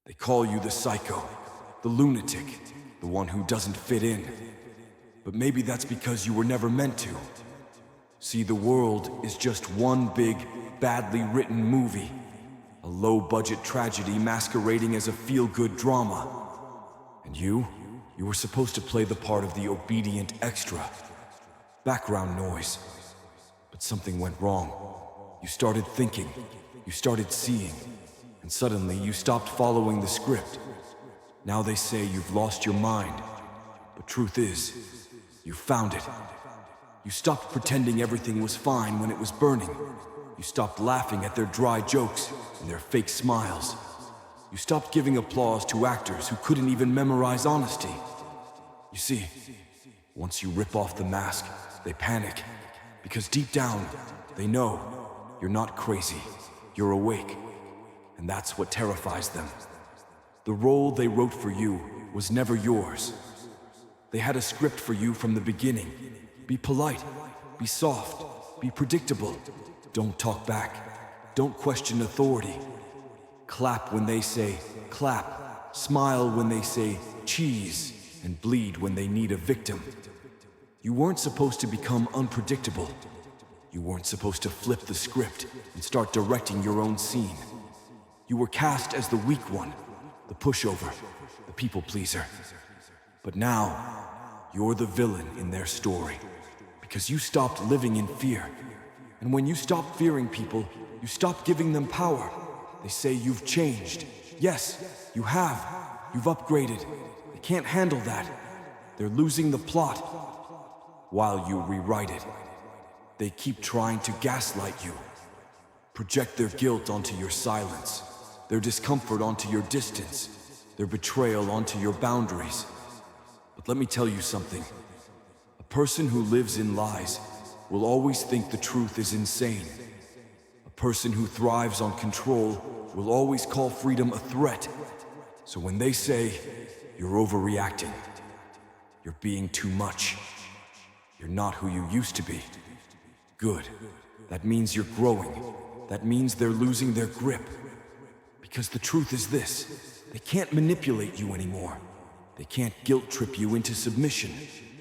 They call you the psycho, the lunatic, the one who doesn't fit in. But maybe that's because you were never meant to. See, the world is just one big, badly written movie. A low-budget tragedy masquerading as a feel-good drama. And you were supposed to play the part of the obedient extra. Background noise. But something went wrong. You started thinking, you started seeing, and suddenly you stopped following the script. Now they say you've lost your mind, but truth is, you found it. You stopped pretending everything was fine when it was burning. You stopped laughing at their dry jokes and their fake smiles. You stopped giving applause to actors who couldn't even memorize honesty. You see, once you rip off the mask, they panic, because deep down, they know you're not crazy, you're awake, and that's what terrifies them. The role they wrote for you was never yours. They had a script for you from the beginning. Be polite, be soft, be predictable. Don't talk back, don't question authority. Clap when they say clap, smile when they say cheese, and bleed when they need a victim. You weren't supposed to become unpredictable. You weren't supposed to flip the script and start directing your own scene. You were cast as the weak one, the pushover, the people pleaser. But now, you're the villain in their story, because you stopped living in fear. And when you stop fearing people, you stop giving them power. They say you've changed. Yes, you have. You've upgraded. They can't handle that. They're losing the plot while you rewrite it. They keep trying to gaslight you, project their guilt onto your silence, their discomfort onto your distance, their betrayal onto your boundaries. But let me tell you something. A person who lives in lies will always think the truth is insane. A person who thrives on control will always call freedom a threat. So when they say, you're overreacting, you're being too much, you're not who you used to be. Good. That means you're growing. That means they're losing their grip. Because the truth is this, they can't manipulate you anymore. They can't guilt-trip you into submission.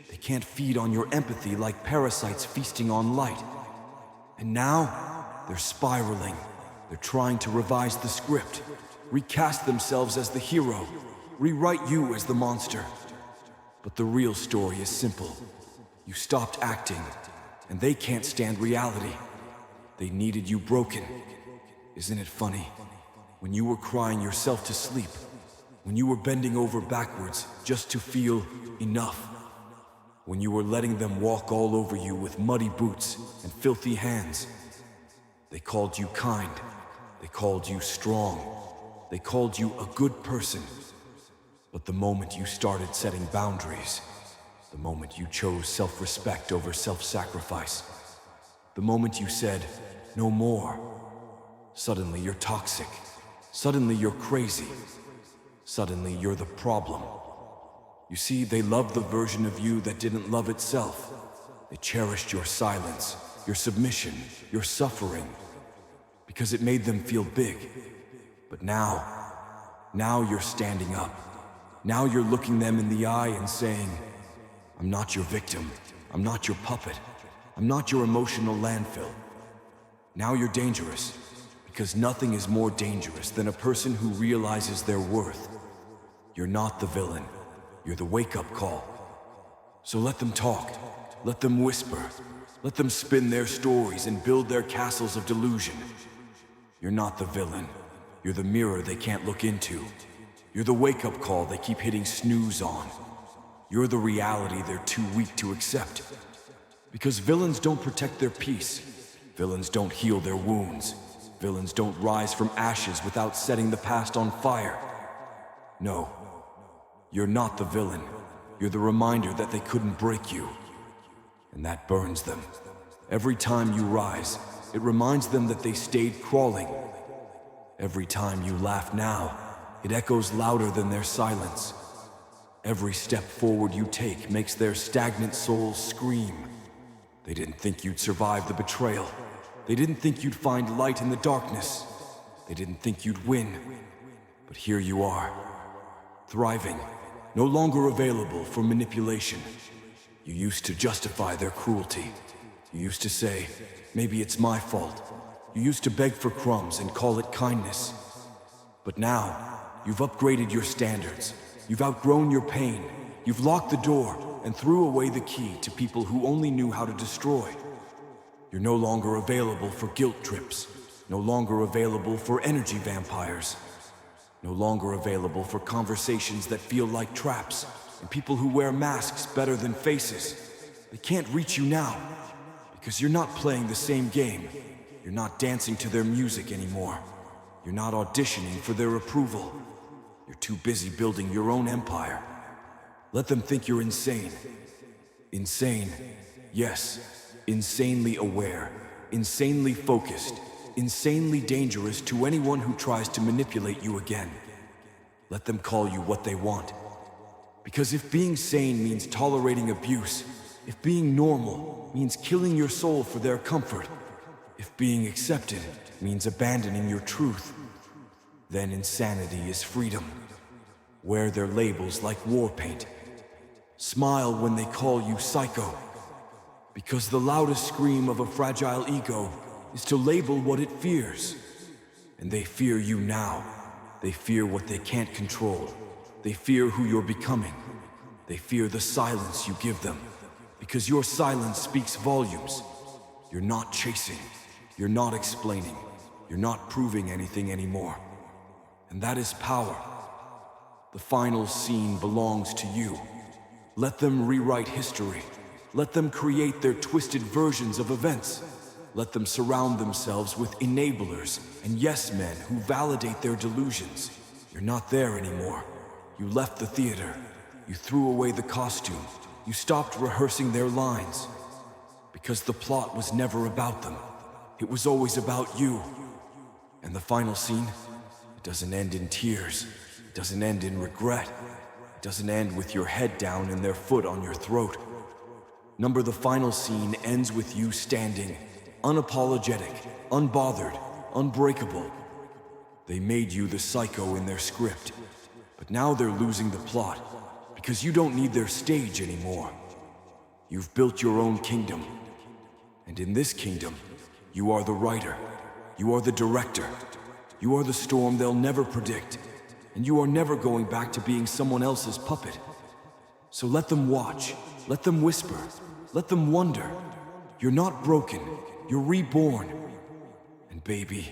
They can't feed on your empathy like parasites feasting on light. And now, they're spiraling. They're trying to revise the script, recast themselves as the hero, rewrite you as the monster. But the real story is simple. You stopped acting, and they can't stand reality. They needed you broken. Isn't it funny? When you were crying yourself to sleep, when you were bending over backwards just to feel enough, when you were letting them walk all over you with muddy boots and filthy hands, they called you kind, they called you strong, they called you a good person. But the moment you started setting boundaries, the moment you chose self-respect over self-sacrifice, the moment you said, no more, suddenly you're toxic, suddenly you're crazy, suddenly you're the problem. You see, they loved the version of you that didn't love itself. They cherished your silence, your submission, your suffering, because it made them feel big. But now you're standing up. Now you're looking them in the eye and saying, I'm not your victim. I'm not your puppet. I'm not your emotional landfill. Now you're dangerous, because nothing is more dangerous than a person who realizes their worth. You're not the villain. You're the wake-up call. So let them talk. Let them whisper. Let them spin their stories and build their castles of delusion. You're not the villain. You're the mirror they can't look into. You're the wake-up call they keep hitting snooze on. You're the reality they're too weak to accept. Because villains don't protect their peace. Villains don't heal their wounds. Villains don't rise from ashes without setting the past on fire. No, you're not the villain. You're the reminder that they couldn't break you. And that burns them. Every time you rise, it reminds them that they stayed crawling. Every time you laugh now, it echoes louder than their silence. Every step forward you take makes their stagnant souls scream. They didn't think you'd survive the betrayal. They didn't think you'd find light in the darkness. They didn't think you'd win. But here you are, thriving, no longer available for manipulation. You used to justify their cruelty. You used to say, maybe it's my fault. You used to beg for crumbs and call it kindness. But now, you've upgraded your standards. You've outgrown your pain. You've locked the door and threw away the key to people who only knew how to destroy. You're no longer available for guilt trips. No longer available for energy vampires. No longer available for conversations that feel like traps, and people who wear masks better than faces. They can't reach you now, because you're not playing the same game. You're not dancing to their music anymore. You're not auditioning for their approval. You're too busy building your own empire. Let them think you're insane. Insane, yes. Insanely aware, insanely focused, insanely dangerous to anyone who tries to manipulate you again. Let them call you what they want. Because if being sane means tolerating abuse, if being normal means killing your soul for their comfort, if being accepted means abandoning your truth, then insanity is freedom. Wear their labels like war paint. Smile when they call you psycho. Because the loudest scream of a fragile ego is to label what it fears. And they fear you now. They fear what they can't control. They fear who you're becoming. They fear the silence you give them. Because your silence speaks volumes. You're not chasing. You're not explaining. You're not proving anything anymore. And that is power. The final scene belongs to you. Let them rewrite history. Let them create their twisted versions of events. Let them surround themselves with enablers and yes men who validate their delusions. You're not there anymore. You left the theater. You threw away the costume. You stopped rehearsing their lines. Because the plot was never about them. It was always about you. And the final scene, it doesn't end in tears. It doesn't end in regret. It doesn't end with your head down and their foot on your throat. Number, the final scene ends with you standing, unapologetic, unbothered, unbreakable. They made you the psycho in their script, but now they're losing the plot because you don't need their stage anymore. You've built your own kingdom, and in this kingdom, you are the writer, you are the director, you are the storm they'll never predict, and you are never going back to being someone else's puppet. So let them watch, let them whisper, let them wonder. You're not broken, you're reborn. And baby,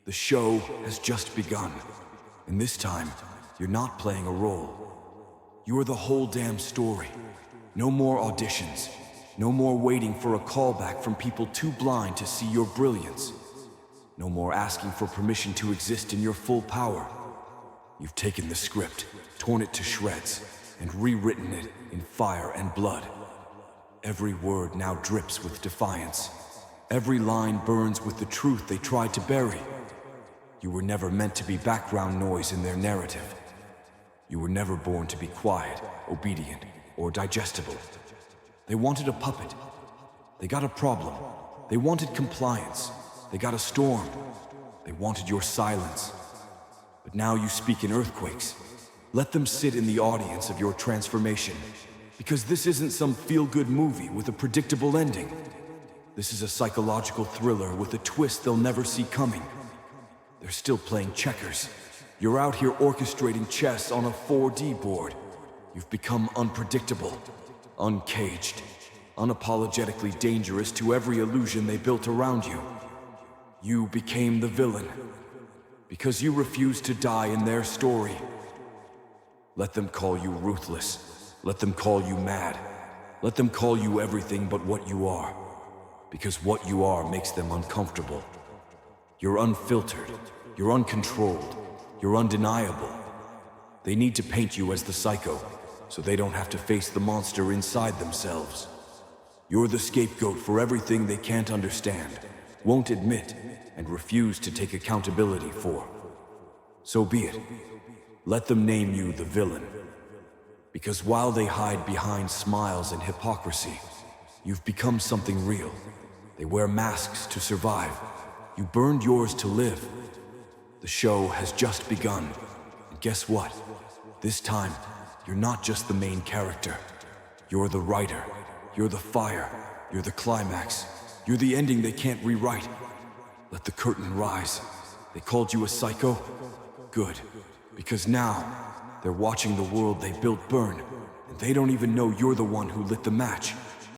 the show has just begun. And this time, you're not playing a role. You are the whole damn story. No more auditions. No more waiting for a callback from people too blind to see your brilliance. No more asking for permission to exist in your full power. You've taken the script, torn it to shreds, and rewritten it in fire and blood. Every word now drips with defiance. Every line burns with the truth they tried to bury. You were never meant to be background noise in their narrative. You were never born to be quiet, obedient, or digestible. They wanted a puppet. They got a problem. They wanted compliance. They got a storm. They wanted your silence. But now you speak in earthquakes. Let them sit in the audience of your transformation. Because this isn't some feel-good movie with a predictable ending. This is a psychological thriller with a twist they'll never see coming. They're still playing checkers. You're out here orchestrating chess on a 4D board. You've become unpredictable, uncaged, unapologetically dangerous to every illusion they built around you. You became the villain. Because you refused to die in their story. Let them call you ruthless. Let them call you mad. Let them call you everything but what you are. Because what you are makes them uncomfortable. You're unfiltered. You're uncontrolled. You're undeniable. They need to paint you as the psycho, so they don't have to face the monster inside themselves. You're the scapegoat for everything they can't understand, won't admit, and refuse to take accountability for. So be it. Let them name you the villain. Because while they hide behind smiles and hypocrisy, you've become something real. They wear masks to survive. You burned yours to live. The show has just begun. And guess what? This time, you're not just the main character. You're the writer. You're the fire. You're the climax. You're the ending they can't rewrite. Let the curtain rise. They called you a psycho? Good. Because now, they're watching the world they built burn. And they don't even know you're the one who lit the match.